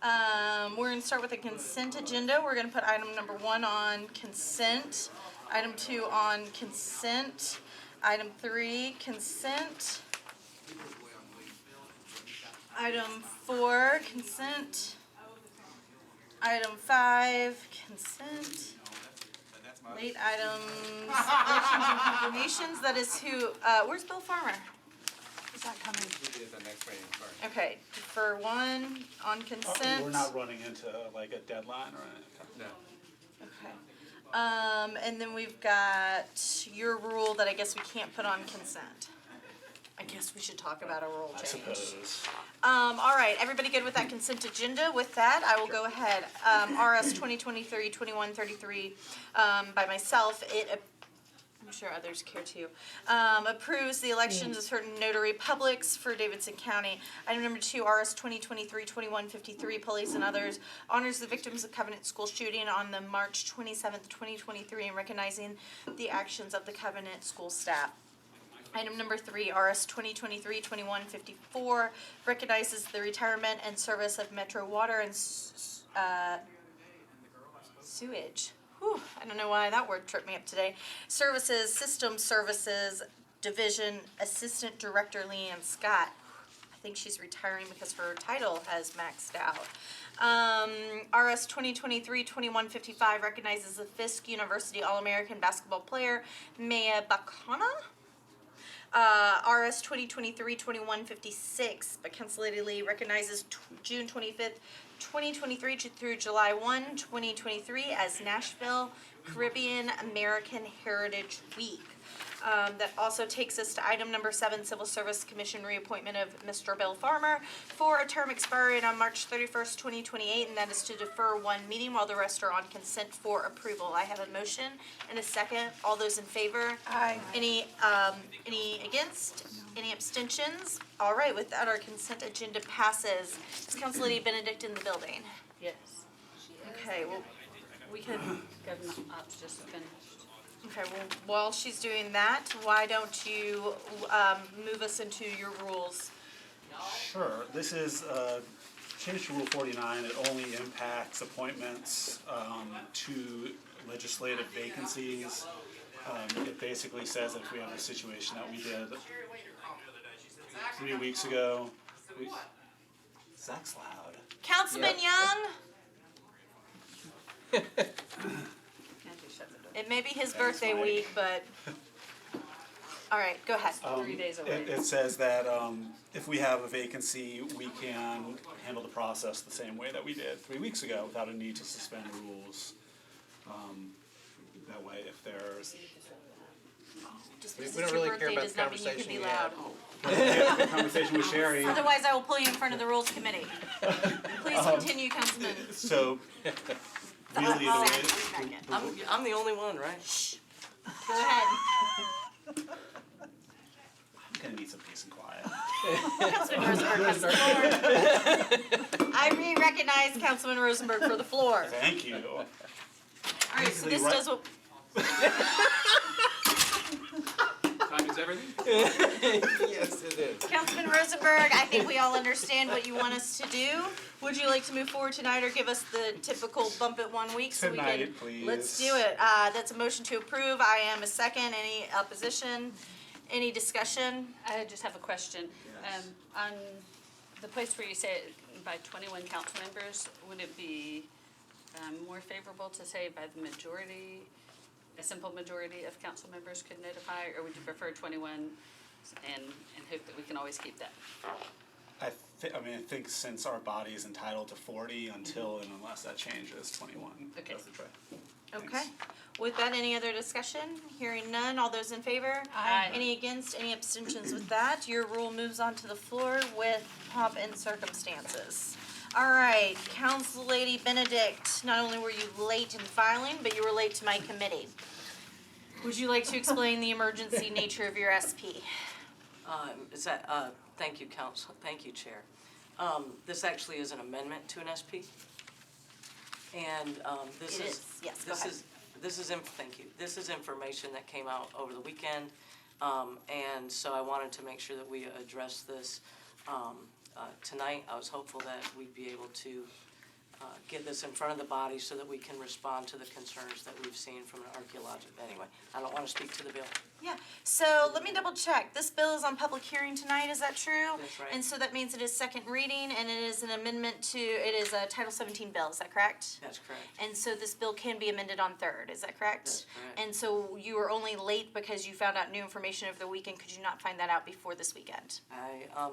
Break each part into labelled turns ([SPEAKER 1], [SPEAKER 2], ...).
[SPEAKER 1] We're going to start with the consent agenda. We're going to put item number 1 on consent, item 2 on consent, item 3 consent, item 4 consent, item 5 consent, late items, elections and confirmations. That is who, where's Bill Farmer? Is that coming?
[SPEAKER 2] The next meeting, sorry.
[SPEAKER 1] Okay, for 1 on consent.
[SPEAKER 3] We're not running into like a deadline or anything.
[SPEAKER 2] No.
[SPEAKER 1] Okay. And then we've got your rule that I guess we can't put on consent. I guess we should talk about a rule
[SPEAKER 3] I
[SPEAKER 1] change.
[SPEAKER 3] suppose.
[SPEAKER 1] All right, everybody good with that consent agenda? With that, I will go ahead. RS 2023-2133 by myself, I'm sure others care too, approves the elections of certain notary publics for Davidson County. Item number 2, RS 2023-2153, police and others, honors the victims of Covenant school shooting on the March 27th, 2023, and recognizing the actions of the Covenant school staff. Item number 3, RS 2023-2154, recognizes the retirement and service of Metro Water and Sewage. Whew, I don't know why that word tripped me up today. Services, System Services Division Assistant Director Leanne Scott. I think she's retiring because her title has maxed out. RS 2023-2155 recognizes the Fisk University All-American basketball player Maya Bakana. RS 2023-2156 by Council Lady Lee recognizes June 25th, 2023 through July 1, 2023 as Nashville Caribbean American Heritage Week. That also takes us to item number 7, Civil Service Commission reappointment of Mr. Bill Farmer for a term expiring on March 31st, 2028, and that is to defer 1 meeting while the rest are on consent for approval. I have a motion and a second. All those in favor?
[SPEAKER 4] Aye.
[SPEAKER 1] Any against? Any abstentions? All right, with that, our consent agenda passes. Is Council Lady Benedict in the building?
[SPEAKER 4] Yes.
[SPEAKER 1] Okay, well, we can.
[SPEAKER 4] Government ops just finished.
[SPEAKER 1] Okay, well, while she's doing that, why don't you move us into your rules?
[SPEAKER 3] Sure. This is change to Rule 49. It only impacts appointments to legislative vacancies. It basically says that if we have a situation that we did 3 weeks ago. Zach's loud.
[SPEAKER 1] Councilman Young? It may be his birthday week, but, all right, go ahead.
[SPEAKER 4] 3 days away.
[SPEAKER 3] It says that if we have a vacancy, we can handle the process the same way that we did 3 weeks ago without a need to suspend rules. That way, if there's
[SPEAKER 1] Just
[SPEAKER 2] We
[SPEAKER 1] because
[SPEAKER 2] don't
[SPEAKER 1] it's your
[SPEAKER 2] really care
[SPEAKER 1] birthday
[SPEAKER 2] about
[SPEAKER 1] does
[SPEAKER 2] the
[SPEAKER 1] not mean you can
[SPEAKER 2] conversation
[SPEAKER 1] be
[SPEAKER 2] we
[SPEAKER 1] loud.
[SPEAKER 2] had.
[SPEAKER 3] a conversation with Sherry,
[SPEAKER 1] Otherwise, I will pull you in front of the Rules Committee. Please continue, Councilman.
[SPEAKER 3] so really the way,
[SPEAKER 5] I'm the only one, right?
[SPEAKER 1] Go ahead.
[SPEAKER 3] I'm gonna need some peace and quiet.
[SPEAKER 1] Councilman Rosenberg has the floor. I re-recognize Councilman Rosenberg for the floor.
[SPEAKER 3] Thank you.
[SPEAKER 1] All right, so this
[SPEAKER 3] Basically,
[SPEAKER 1] does what,
[SPEAKER 2] Time is everything?
[SPEAKER 5] Yes, it is.
[SPEAKER 1] Councilman Rosenberg, I think we all understand what you want us to do. Would you like to move forward tonight or give us the typical bump it 1 week so we can?
[SPEAKER 3] Tonight, please.
[SPEAKER 1] Let's do it. That's a motion to approve. I am a second. Any opposition? Any discussion?
[SPEAKER 4] I just have a question.
[SPEAKER 3] Yes.
[SPEAKER 4] On the place where you say by 21 council members, would it be more favorable to say by the majority, a simple majority of council members could notify, or would you prefer 21 and hope that we can always keep that?
[SPEAKER 3] I think since our body is entitled to 40 until and unless that changes, 21.
[SPEAKER 4] Okay.
[SPEAKER 3] That's the try.
[SPEAKER 1] Okay. With that, any other discussion? Hearing none. All those in favor?
[SPEAKER 4] Aye.
[SPEAKER 1] Any against? Any abstentions with that? Your rule moves on to the floor with pomp and circumstances. All right, Council Lady Benedict, not only were you late in filing, but you were late to my committee. Would you like to explain the emergency nature of your SP?
[SPEAKER 5] Thank you, Council. Thank you, Chair. This actually is an amendment to an SP. And this
[SPEAKER 1] It
[SPEAKER 5] is.
[SPEAKER 1] is. Yes, go ahead.
[SPEAKER 5] Thank you. This is information that came out over the weekend. And so I wanted to make sure that we address this tonight. I was hopeful that we'd be able to get this in front of the body so that we can respond to the concerns that we've seen from an archaeological, anyway, I don't want to speak to the bill.
[SPEAKER 1] Yeah, so let me double check. This bill is on public hearing tonight, is that true?
[SPEAKER 5] That's right.
[SPEAKER 1] And so that means it is second reading, and it is an amendment to, it is a Title 17 bill, is that correct?
[SPEAKER 5] That's correct.
[SPEAKER 1] And so this bill can be amended on third, is that correct?
[SPEAKER 5] That's correct.
[SPEAKER 1] And so you were only late because you found out new information over the weekend. Could you not find that out before this weekend?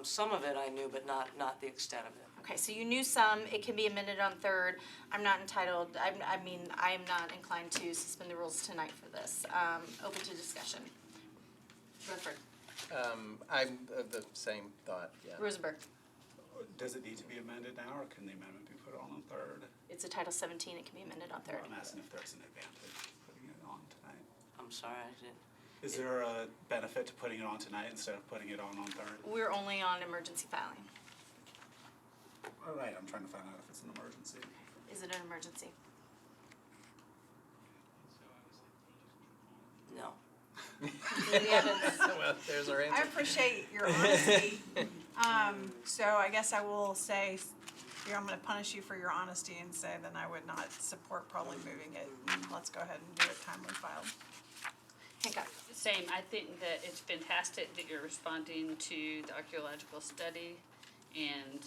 [SPEAKER 5] Some of it I knew, but not the extent of it.
[SPEAKER 1] Okay, so you knew some, it can be amended on third. I'm not entitled, I am not inclined to suspend the rules tonight for this. Open to discussion. Redford.
[SPEAKER 6] I'm of the same thought, yeah.
[SPEAKER 1] Rosenberg.
[SPEAKER 3] Does it need to be amended now, or can the amendment be put on third?
[SPEAKER 1] It's a Title 17, it can be amended on third.
[SPEAKER 3] I'm asking if there's an advantage to putting it on tonight.
[SPEAKER 5] I'm sorry, I didn't.
[SPEAKER 3] Is there a benefit to putting it on tonight instead of putting it on third?
[SPEAKER 1] We're only on emergency filing.
[SPEAKER 3] All right, I'm trying to find out if it's an emergency.
[SPEAKER 1] Is it an emergency?
[SPEAKER 5] No.
[SPEAKER 1] The evidence.
[SPEAKER 6] Well, there's our
[SPEAKER 7] I
[SPEAKER 6] answer.
[SPEAKER 7] appreciate your honesty. So I guess I will say, I'm gonna punish you for your honesty and say then I would not support probably moving it. And let's go ahead and do it timely filed.
[SPEAKER 1] Hancock.
[SPEAKER 4] Same, I think that it's fantastic that you're responding to the archaeological study, and,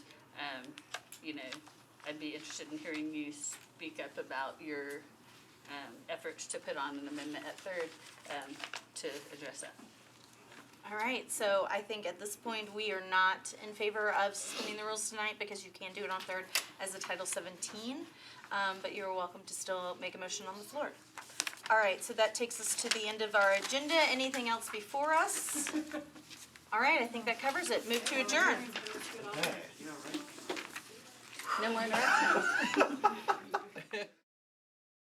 [SPEAKER 4] you know, I'd be interested in hearing you speak up about your, efforts to put on an amendment at third, to address that.
[SPEAKER 1] All right, so I think at this point, we are not in favor of suspending the rules tonight because you can do it on third as a Title 17, but you're welcome to still make a motion on the floor. All right, so that takes us to the end of our agenda. Anything else before us? All right, I think that covers it. Move to adjourn.
[SPEAKER 3] Okay.
[SPEAKER 4] No more interruptions.